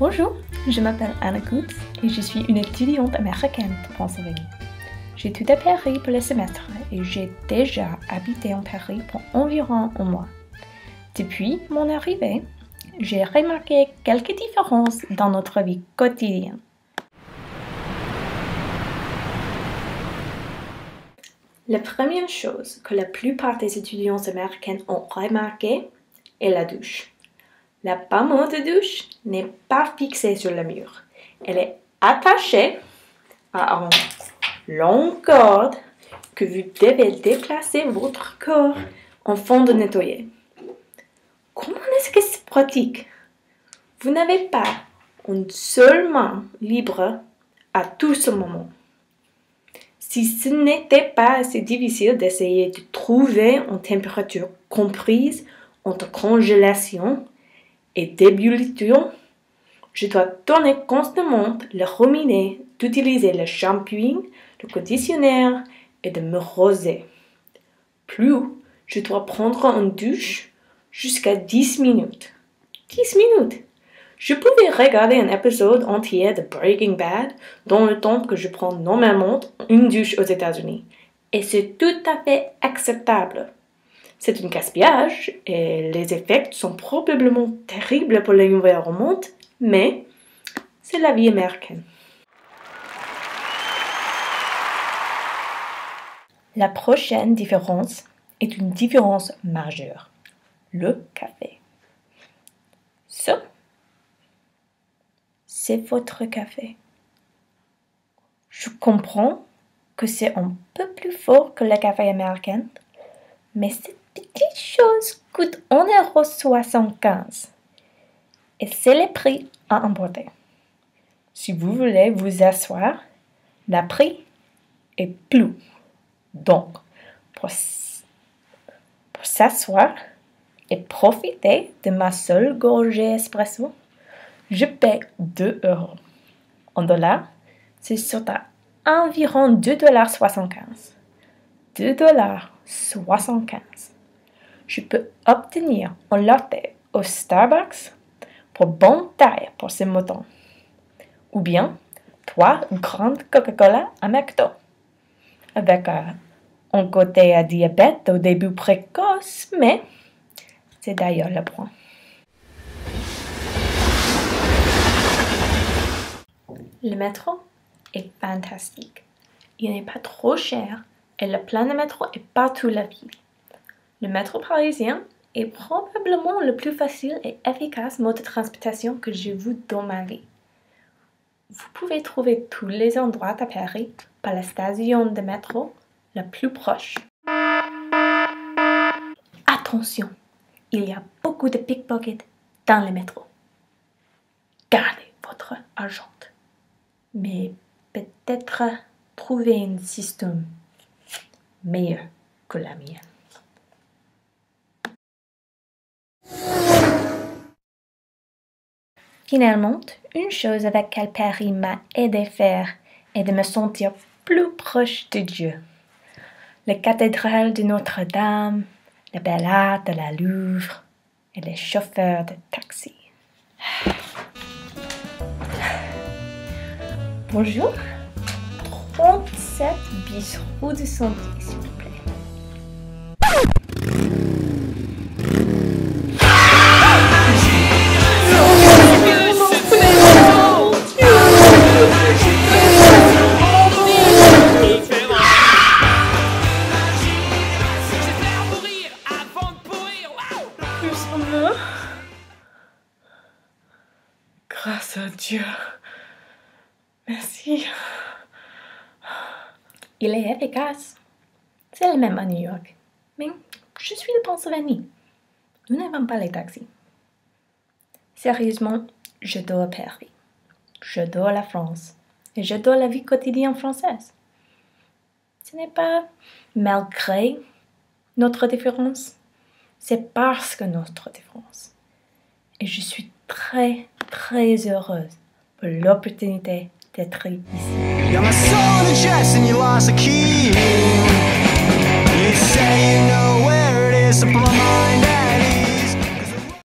Bonjour, je m'appelle Anna Coutts et je suis une étudiante américaine de Pennsylvanie. J'étudie à Paris pour le semestre et j'ai déjà habité en Paris pour environ un mois. Depuis mon arrivée, j'ai remarqué quelques différences dans notre vie quotidienne. La première chose que la plupart des étudiants américains ont remarqué est la douche. La pommeau de douche n'est pas fixée sur le mur. Elle est attachée à une longue corde que vous devez déplacer votre corps afin de nettoyer. Comment est-ce que c'est pratique? Vous n'avez pas une seule main libre à tout ce moment. Si ce n'était pas assez difficile d'essayer de trouver une température comprise entre congélation et d'ébullition, je dois tourner constamment le robinet, d'utiliser le shampoing, le conditionnaire et de me roser. Plus, je dois prendre une douche jusqu'à 10 minutes. 10 minutes! Je pouvais regarder un épisode entier de Breaking Bad dans le temps que je prends normalement une douche aux États-Unis. Et c'est tout à fait acceptable. C'est un gaspillage et les effets sont probablement terribles pour l'environnement, mais c'est la vie américaine. La prochaine différence est une différence majeure. Le café. Ça, c'est votre café. Je comprends que c'est un peu plus fort que le café américain, mais cette petite chose coûte 1,75 €. Et c'est le prix à emporter. Si vous voulez vous asseoir, le prix est plus. Donc, pour s'asseoir et profiter de ma seule gorgée espresso, je paie 2 €. En dollars, c'est sur environ 2,75 $. 2,75 $. Je peux obtenir un latte au Starbucks pour bonne taille pour ce mouton. Ou bien 3 grandes Coca-Cola à McDo. Avec un côté à diabète au début précoce, mais c'est d'ailleurs le point. Le métro est fantastique. Il n'est pas trop cher et le plein de métro est partout la ville. Le métro parisien est probablement le plus facile et efficace mode de transportation que j'ai vu dans ma vie. Vous pouvez trouver tous les endroits à Paris par la station de métro la plus proche. Attention, il y a beaucoup de pickpockets dans le métro. Gardez votre argent, mais peut-être trouver un système meilleur que la mienne. Finalement, une chose avec laquelle Paris m'a aidé à faire est de me sentir plus proche de Dieu. La cathédrale de Notre-Dame, la balade de la Louvre et les chauffeurs de taxi. Bonjour, 37 bis rue de Santé, s'il vous plaît. Grâce à Dieu. Merci. Il est efficace. C'est le même à New York. Mais je suis de Pennsylvanie. Nous n'avons pas les taxis. Sérieusement, j'adore Paris. J'adore la France. Et j'adore la vie quotidienne française. Ce n'est pas malgré notre différence. C'est parce que notre différence. Et je suis très, très heureuse pour l'opportunité d'être ici. Got my soul in a chest and you lost a key. You say you know where it is.